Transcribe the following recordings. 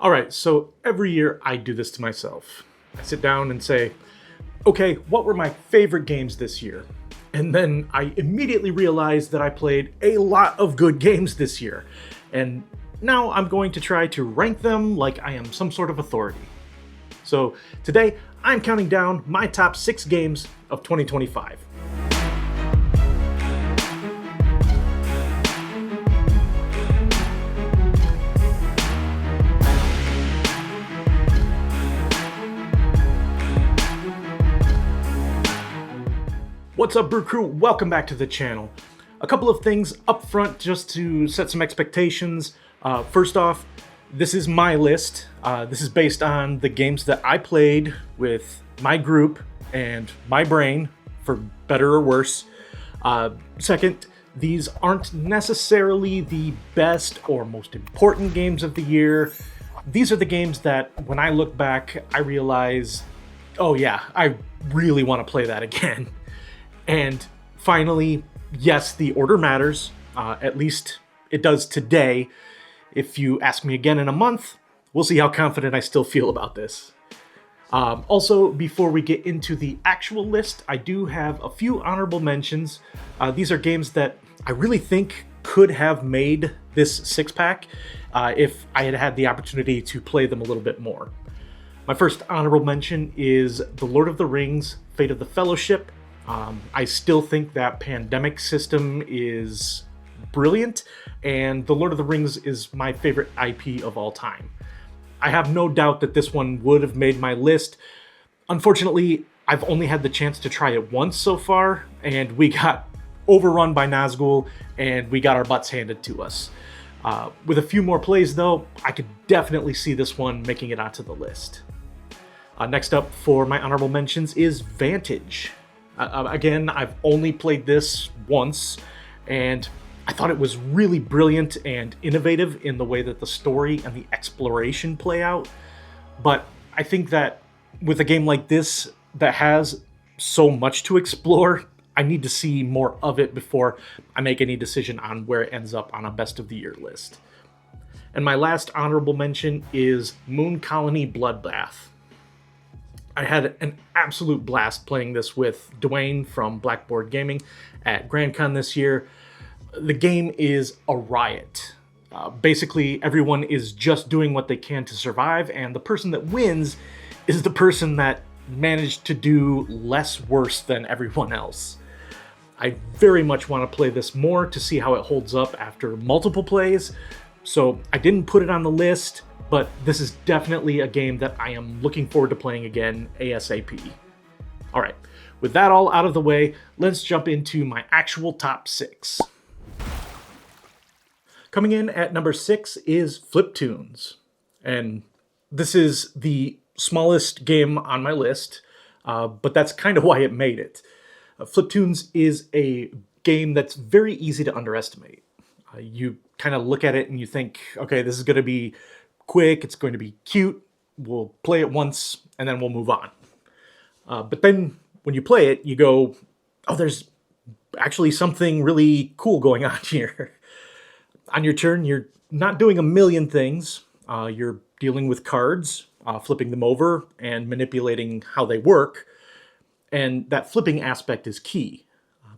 All right, so every year I do this to myself. I sit down and say, okay, what were my favorite games this year? And then I immediately realize that I played a lot of good games this year. And now I'm going to try to rank them like I am some sort of authority. So today, I'm counting down my top 6 games of 2025. What's up, Brew Crew? Welcome back to the channel. A couple of things up front just to set some expectations. First off, this is my list. This is based on the games that I played with my group and my brain, for better or worse. Second, these aren't necessarily the best or most important games of the year. These are the games that, when I look back, I realize, oh yeah, I really want to play that again. And finally, yes, the order matters. At least it does today. If you ask me again in a month, we'll see how confident I still feel about this. Also, before we get into the actual list, I do have a few honorable mentions. These are games that I really think could have made this six-pack if I had had the opportunity to play them a little bit more. My first honorable mention is The Lord of the Rings, Fate of the Fellowship. I still think that pandemic system is brilliant, and The Lord of the Rings is my favorite IP of all time. I have no doubt that this one would have made my list. Unfortunately, I've only had the chance to try it once so far, and we got overrun by Nazgul, and we got our butts handed to us. With a few more plays, though, I could definitely see this one making it onto the list. Next up for my honorable mentions is Vantage. Again, I've only played this once, and I thought it was really brilliant and innovative in the way that the story and the exploration play out. But I think that with a game like this that has so much to explore, I need to see more of it before I make any decision on where it ends up on a best of the year list. And my last honorable mention is Moon Colony Bloodbath. I had an absolute blast playing this with Dwayne from Blackboard Gaming at GrandCon this year. The game is a riot. Basically, everyone is just doing what they can to survive, and the person that wins is the person that managed to do less worse than everyone else. I very much want to play this more to see how it holds up after multiple plays, so I didn't put it on the list, but this is definitely a game that I am looking forward to playing again ASAP. All right, with that all out of the way, let's jump into my actual top 6. Coming in at number 6 is FlipToons, and this is the smallest game on my list, but that's kind of why it made it. FlipToons is a game that's very easy to underestimate. You kind of look at it and you think, okay, this is going to be quick, it's going to be cute, we'll play it once, and then we'll move on. But then when you play it, you go, oh, there's actually something really cool going on here. On your turn, you're not doing a million things. You're dealing with cards, flipping them over, and manipulating how they work. And that flipping aspect is key,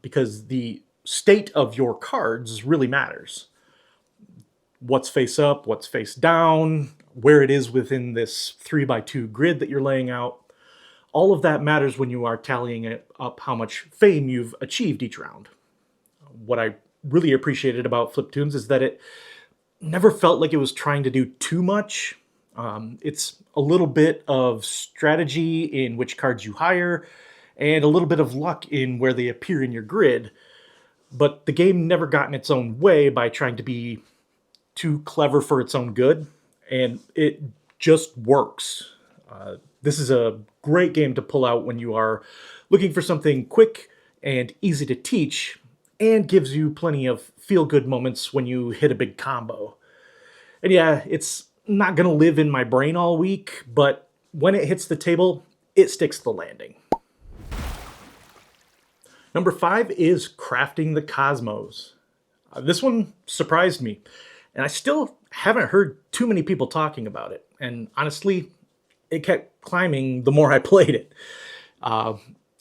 because the state of your cards really matters. What's face up, what's face down, where it is within this 3x2 grid that you're laying out. All of that matters when you are tallying it up how much fame you've achieved each round. What I really appreciated about FlipToons is that it never felt like it was trying to do too much. It's a little bit of strategy in which cards you hire, and a little bit of luck in where they appear in your grid. But the game never got in its own way by trying to be too clever for its own good, and it just works. This is a great game to pull out when you are looking for something quick and easy to teach, and gives you plenty of feel-good moments when you hit a big combo. And yeah, it's not going to live in my brain all week, but when it hits the table, it sticks the landing. Number 5 is Crafting the Cosmos. This one surprised me, and I still haven't heard too many people talking about it. And honestly, it kept climbing the more I played it. Uh,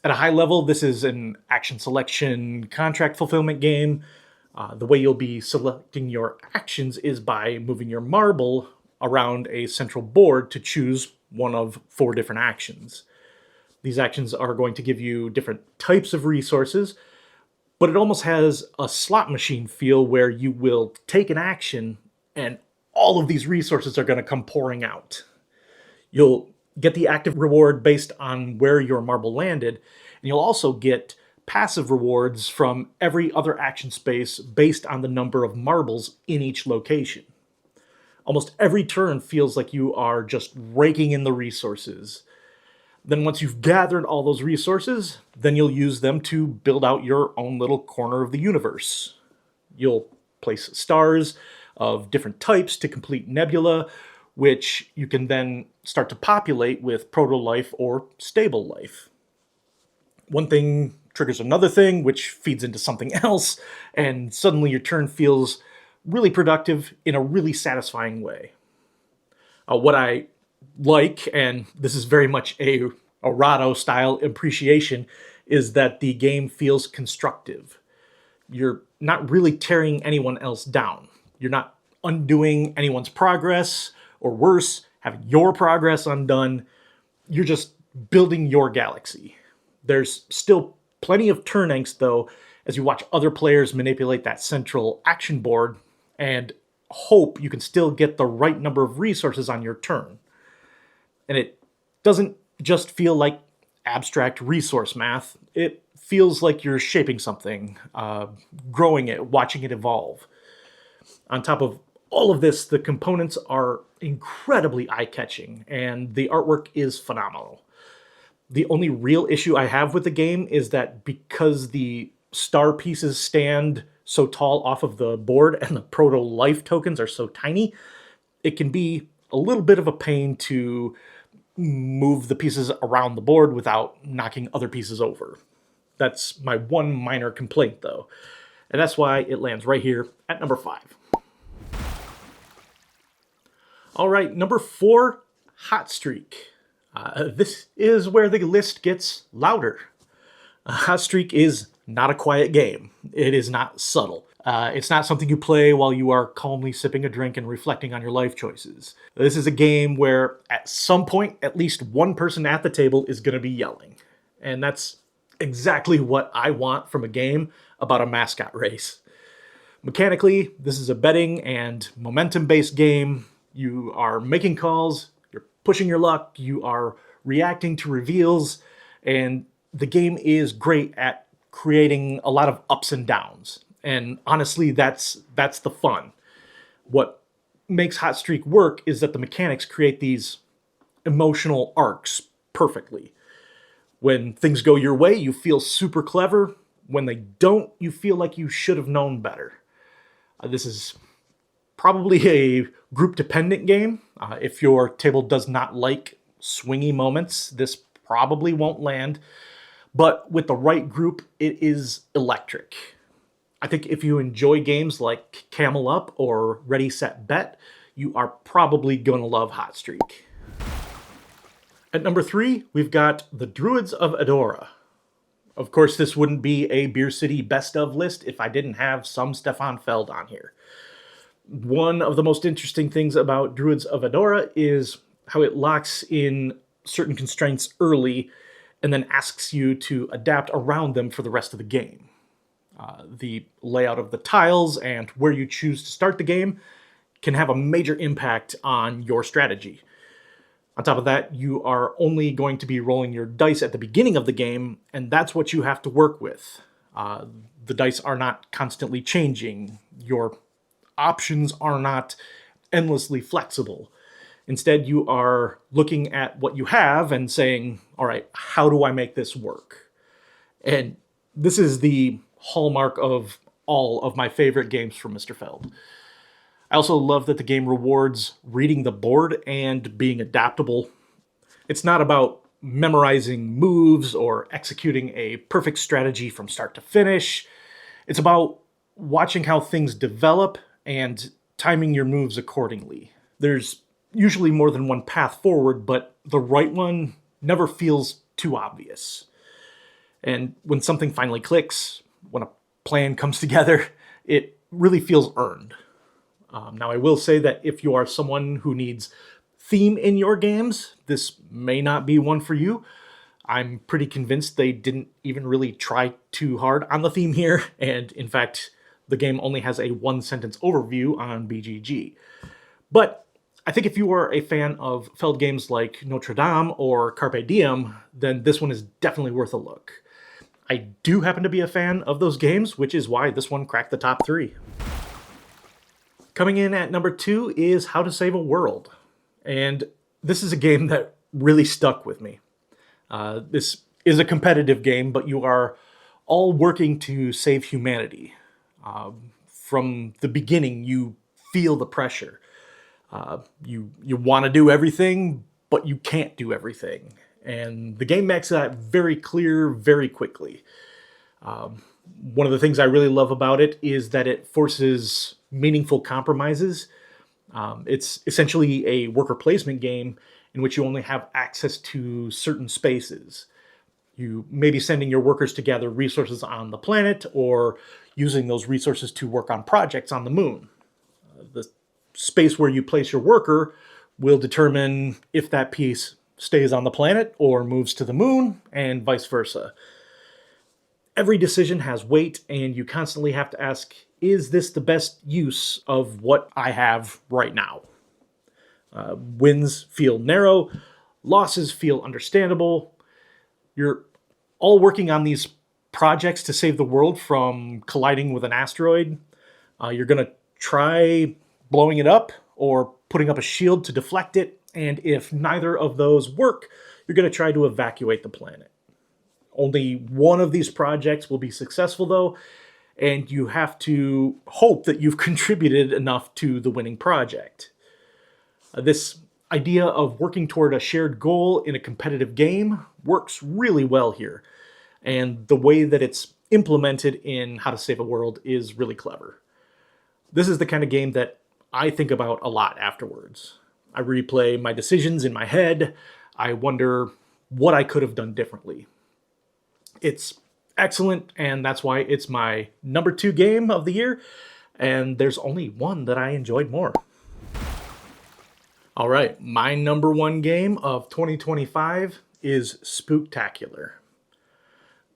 at a high level, this is an action selection contract fulfillment game. The way you'll be selecting your actions is by moving your marble around a central board to choose one of 4 different actions. These actions are going to give you different types of resources, but it almost has a slot machine feel where you will take an action and all of these resources are going to come pouring out. You'll get the active reward based on where your marble landed, and you'll also get passive rewards from every other action space based on the number of marbles in each location. Almost every turn feels like you are just raking in the resources. Then once you've gathered all those resources, then you'll use them to build out your own little corner of the universe. You'll place stars of different types to complete nebula, which you can then start to populate with proto-life or stable life. One thing triggers another thing, which feeds into something else, and suddenly your turn feels really productive in a really satisfying way. What I like, and this is very much a Rado-style appreciation, is that the game feels constructive. You're not really tearing anyone else down. You're not undoing anyone's progress, or worse, having your progress undone. You're just building your galaxy. There's still plenty of turn angst, though, as you watch other players manipulate that central action board and hope you can still get the right number of resources on your turn. And it doesn't just feel like abstract resource math. It feels like you're shaping something, growing it, watching it evolve. On top of all of this, the components are incredibly eye-catching, and the artwork is phenomenal. The only real issue I have with the game is that because the star pieces stand so tall off of the board and the proto-life tokens are so tiny, it can be a little bit of a pain to move the pieces around the board without knocking other pieces over. That's my one minor complaint, though. And that's why it lands right here at number 5. All right, number 4, Hot Streak. This is where the list gets louder. Hot Streak is not a quiet game. It is not subtle. It's not something you play while you are calmly sipping a drink and reflecting on your life choices. This is a game where at some point, at least one person at the table is going to be yelling. And that's exactly what I want from a game about a mascot race. Mechanically, this is a betting and momentum-based game. You are making calls, you're pushing your luck, you are reacting to reveals, and the game is great at creating a lot of ups and downs. And honestly, that's the fun. What makes Hot Streak work is that the mechanics create these emotional arcs perfectly. When things go your way, you feel super clever. When they don't, you feel like you should have known better. This is probably a group-dependent game. If your table does not like swingy moments, this probably won't land. But with the right group, it is electric. I think if you enjoy games like Camel Up or Ready, Set, Bet, you are probably going to love Hot Streak. At number 3, we've got the Druids of Edora. Of course, this wouldn't be a Beer City best of list if I didn't have some Stefan Feld on here. One of the most interesting things about Druids of Edora is how it locks in certain constraints early and then asks you to adapt around them for the rest of the game. The layout of the tiles and where you choose to start the game can have a major impact on your strategy. On top of that, you are only going to be rolling your dice at the beginning of the game, and that's what you have to work with. The dice are not constantly changing. Your options are not endlessly flexible. Instead, you are looking at what you have and saying, all right, how do I make this work? And this is the hallmark of all of my favorite games from Mr. Feld. I also love that the game rewards reading the board and being adaptable. It's not about memorizing moves or executing a perfect strategy from start to finish. It's about watching how things develop and timing your moves accordingly. There's usually more than one path forward, but the right one never feels too obvious. And when something finally clicks, when a plan comes together, it really feels earned. Now, I will say that if you are someone who needs theme in your games, this may not be one for you. I'm pretty convinced they didn't even really try too hard on the theme here, and in fact, the game only has a one-sentence overview on BGG. But I think if you are a fan of Feld games like Notre Dame or Carpe Diem, then this one is definitely worth a look. I do happen to be a fan of those games, which is why this one cracked the top 3. Coming in at number 2 is How to Save a World. And this is a game that really stuck with me. This is a competitive game, but you are all working to save humanity. From the beginning, you feel the pressure. You want to do everything, but you can't do everything. And the game makes that very clear very quickly. One of the things I really love about it is that it forces meaningful compromises. It's essentially a worker placement game in which you only have access to certain spaces. You may be sending your workers to gather resources on the planet or using those resources to work on projects on the moon. The space where you place your worker will determine if that piece stays on the planet or moves to the moon, and vice versa. Every decision has weight, and you constantly have to ask, is this the best use of what I have right now? Wins feel narrow, losses feel understandable. You're all working on these projects to save the world from colliding with an asteroid. You're going to try blowing it up or putting up a shield to deflect it, and if neither of those work, you're going to try to evacuate the planet. Only one of these projects will be successful, though, and you have to hope that you've contributed enough to the winning project. This idea of working toward a shared goal in a competitive game works really well here, and the way that it's implemented in How to Save a World is really clever. This is the kind of game that I think about a lot afterwards. I replay my decisions in my head. I wonder what I could have done differently. It's excellent, and that's why it's my number 2 game of the year, and there's only one that I enjoyed more. All right, my number 1 game of 2025 is Spooktacular.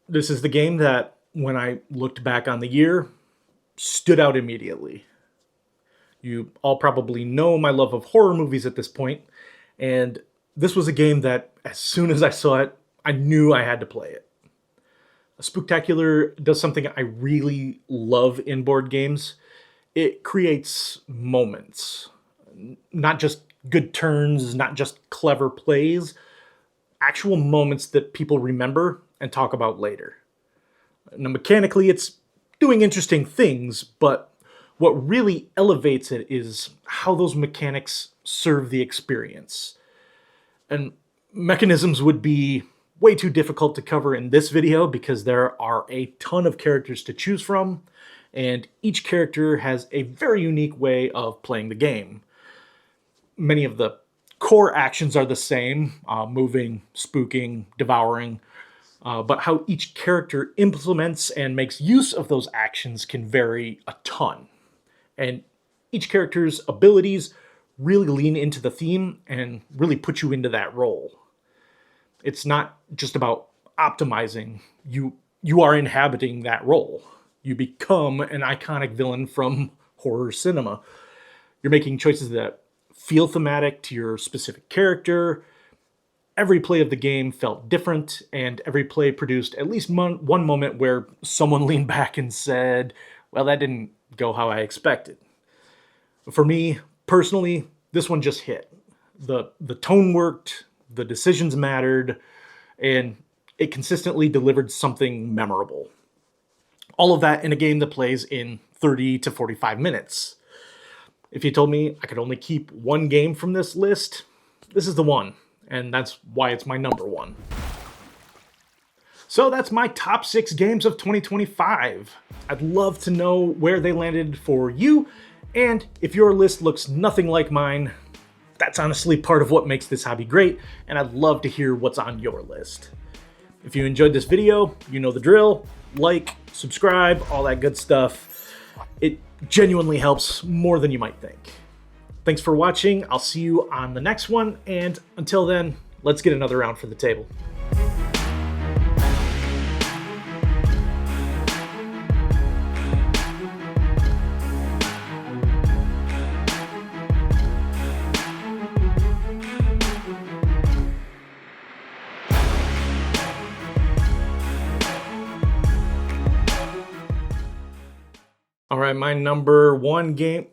This is the game that, when I looked back on the year, stood out immediately. You all probably know my love of horror movies at this point, and this was a game that, as soon as I saw it, I knew I had to play it. Spooktacular does something I really love in board games. It creates moments. Not just good turns, not just clever plays, actual moments that people remember and talk about later. Now, mechanically, it's doing interesting things, but what really elevates it is how those mechanics serve the experience. And mechanisms would be way too difficult to cover in this video because there are a ton of characters to choose from, and each character has a very unique way of playing the game. Many of the core actions are the same, moving, spooking, devouring, but how each character implements and makes use of those actions can vary a ton. And each character's abilities really lean into the theme and really put you into that role. It's not just about optimizing. You are inhabiting that role. You become an iconic villain from horror cinema. You're making choices that feel thematic to your specific character. Every play of the game felt different, and every play produced at least one moment where someone leaned back and said, well, that didn't go how I expected. For me, personally, this one just hit. The tone worked, the decisions mattered, and it consistently delivered something memorable. All of that in a game that plays in 30 to 45 minutes. If you told me I could only keep one game from this list, this is the one, and that's why it's my number 1. So that's my top 6 games of 2025. I'd love to know where they landed for you, And if your list looks nothing like mine, that's honestly part of what makes this hobby great, and I'd love to hear what's on your list. If you enjoyed this video, you know the drill. Like, subscribe, all that good stuff. It genuinely helps more than you might think. Thanks for watching. I'll see you on the next one, and until then, let's get another round for the table. All right, my number one game.